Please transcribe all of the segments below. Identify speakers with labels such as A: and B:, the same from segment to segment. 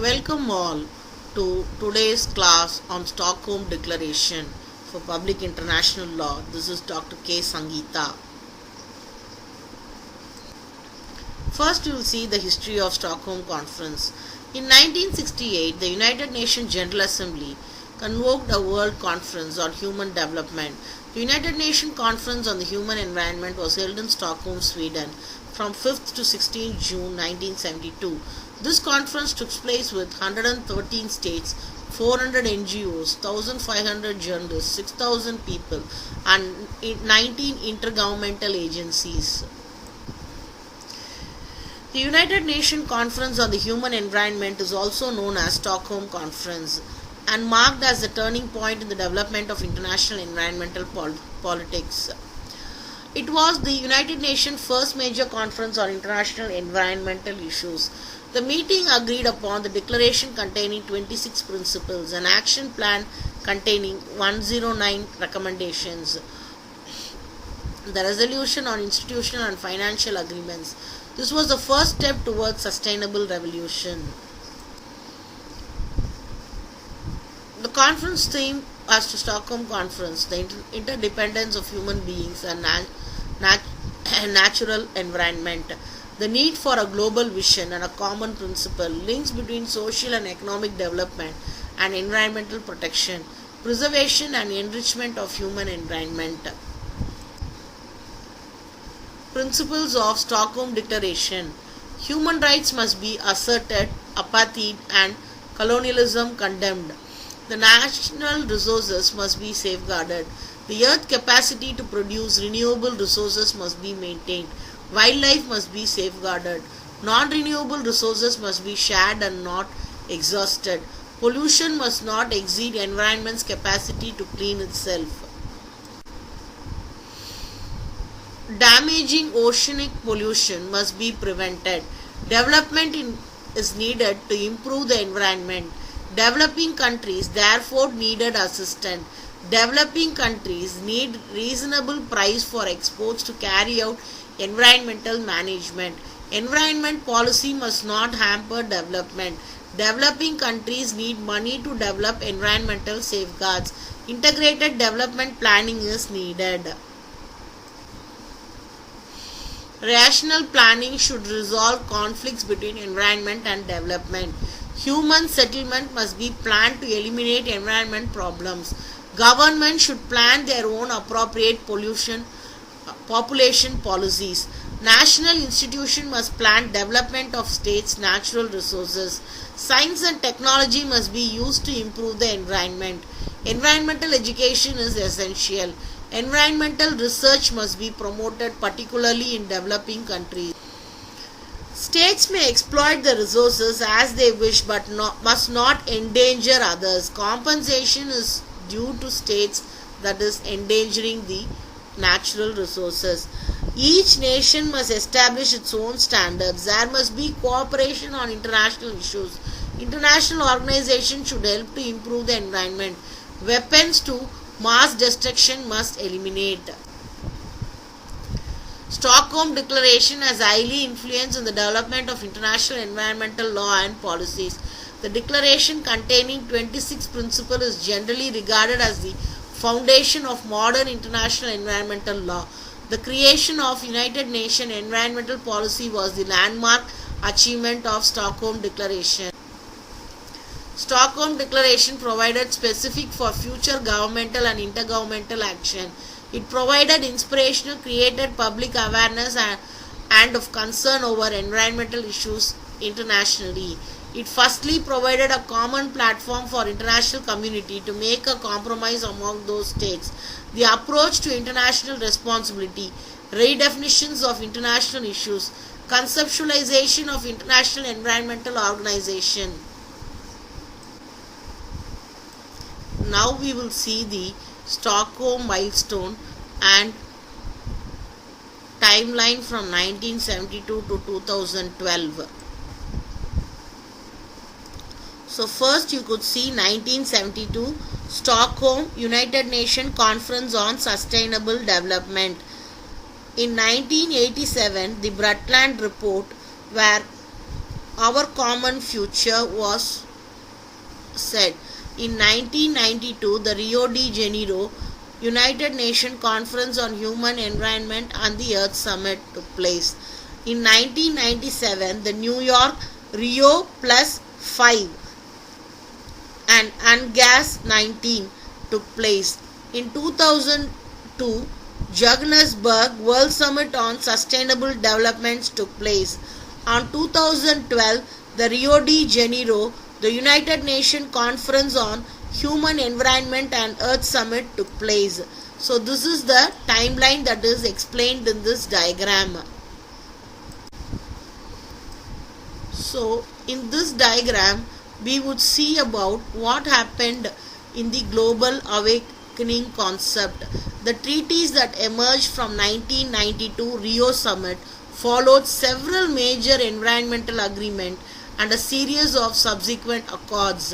A: Welcome all to today's class on Stockholm Declaration for Public International Law. This is Dr. K. Sangeeta. First, you will see the history of Stockholm Conference. In 1968, the United Nations General Assembly convoked a World Conference on Human Development. The United Nations Conference on the Human Environment was held in Stockholm, Sweden from 5th to 16th June 1972. This conference took place with 113 states, 400 NGOs, 1,500 journalists, 6,000 people, and 19 intergovernmental agencies. The United Nations Conference on the Human Environment is also known as Stockholm Conference and marked as a turning point in the development of international environmental politics. It was the United Nations' first major conference on international environmental issues. The meeting agreed upon the declaration containing 26 principles, an action plan containing 109 recommendations, the resolution on institutional and financial agreements. This was the first step towards sustainable revolution. The conference theme as to Stockholm Conference, the interdependence of human beings and natural environment, the need for a global vision and a common principle, links between social and economic development and environmental protection, preservation and enrichment of human environment. Principles of Stockholm Declaration. Human rights must be asserted, apartheid and colonialism condemned. The national resources must be safeguarded. The earth's capacity to produce renewable resources must be maintained. Wildlife must be safeguarded. Non-renewable resources must be shared and not exhausted. Pollution must not exceed environment's capacity to clean itself. Damaging oceanic pollution must be prevented. Development is needed to improve the environment. Developing countries therefore needed assistance. Developing countries need reasonable price for exports to carry out environmental management. Environment policy must not hamper development. Developing countries need money to develop environmental safeguards. Integrated development planning is needed. Rational planning should resolve conflicts between environment and development. Human settlement must be planned to eliminate environment problems. Government should plan their own appropriate population policies. National institutions must plan development of states' natural resources. Science and technology must be used to improve the environment. Environmental education is essential. Environmental research must be promoted, particularly in developing countries. States may exploit the resources as they wish but must not endanger others. Compensation is due to states that is endangering the natural resources. Each nation must establish its own standards. There must be cooperation on international issues. International organizations should help to improve the environment. Weapons to mass destruction must eliminate. Stockholm Declaration has highly influenced in the development of international environmental law and policies. The declaration containing 26 principles is generally regarded as the foundation of modern international environmental law. The creation of United Nations environmental policy was the landmark achievement of Stockholm Declaration. Stockholm Declaration provided specific for future governmental and intergovernmental action. It provided inspiration, created public awareness and of concern over environmental issues internationally. It firstly provided a common platform for international community to make a compromise among those states. The approach to international responsibility, redefinitions of international issues, conceptualization of international environmental organization. Now we will see the Stockholm milestone and timeline from 1972 to 2012. So first you could see 1972 Stockholm United Nations Conference on Sustainable Development. In 1987 the Brundtland Report were our common future was said. In 1992, the Rio de Janeiro United Nations Conference on Human Environment and the Earth Summit took place. In 1997, the New York Rio Plus 5 and UNGAS 19 took place. In 2002, Johannesburg World Summit on Sustainable Development took place. On 2012, the Rio de Janeiro, the United Nations Conference on Human Environment and Earth Summit took place. So this is the timeline that is explained in this diagram. So in this diagram, we would see about what happened in the global awakening concept. The treaties that emerged from 1992 Rio Summit followed several major environmental agreements and a series of subsequent accords.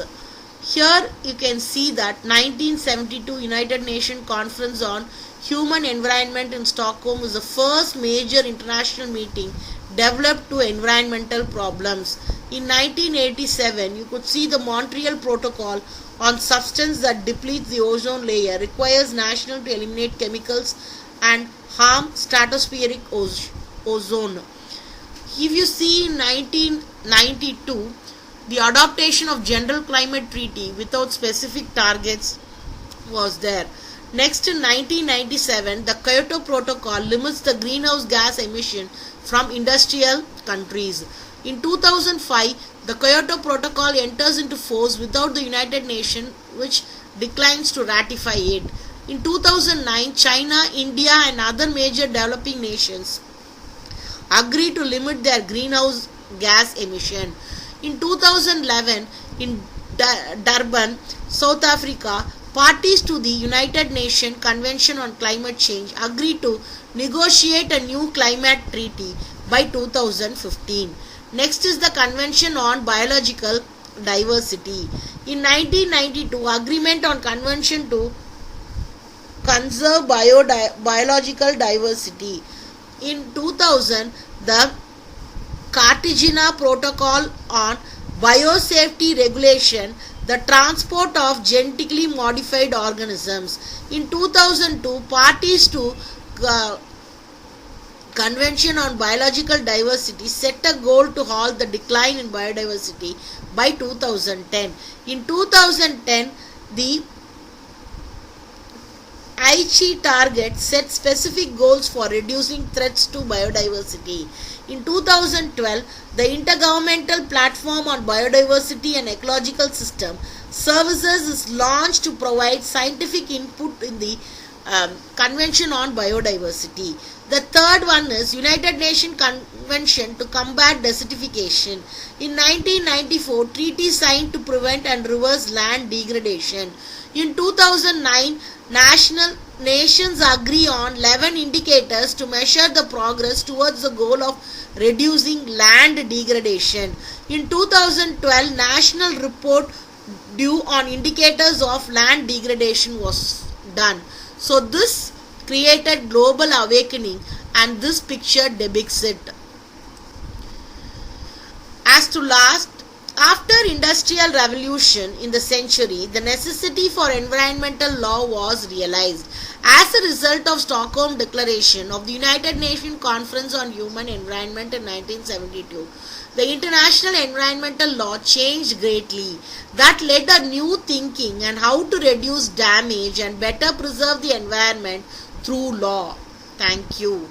A: Here you can see that 1972 United Nations Conference on Human Environment in Stockholm was the first major international meeting developed to environmental problems. In 1987, you could see the Montreal Protocol on substance that depletes the ozone layer requires nations to eliminate chemicals and harm stratospheric ozone. If you see in 1992, the adoption of General Climate Treaty without specific targets was there. Next, in 1997, the Kyoto Protocol limits the greenhouse gas emission from industrial countries. In 2005, the Kyoto Protocol enters into force without the United Nations, which declines to ratify it. In 2009, China, India and other major developing nations agreed to limit their greenhouse gas emission. In 2011, in Durban, South Africa, parties to the United Nations Convention on Climate Change agreed to negotiate a new climate treaty by 2015. Next is the Convention on Biological Diversity. In 1992, Agreement on Convention to Conserve Biological Diversity. In 2000, the Cartagena Protocol on Biosafety Regulation, the transport of genetically modified organisms. In 2002, parties to Convention on Biological Diversity set a goal to halt the decline in biodiversity by 2010. In 2010, the Aichi target set specific goals for reducing threats to biodiversity. In 2012, the Intergovernmental Platform on Biodiversity and Ecological System Services is launched to provide scientific input in the Convention on Biodiversity. The third one is United Nations Convention to Combat Desertification. In 1994, treaty signed to prevent and reverse land degradation. In 2009, nations agree on 11 indicators to measure the progress towards the goal of reducing land degradation. In 2012, national report due on indicators of land degradation was done. So this created global awakening, and this picture depicts it. As to last, after industrial revolution in the century, the necessity for environmental law was realized. As a result of Stockholm Declaration of the United Nations Conference on Human Environment in 1972, the international environmental law changed greatly. That led a new thinking and how to reduce damage and better preserve the environment through law. Thank you.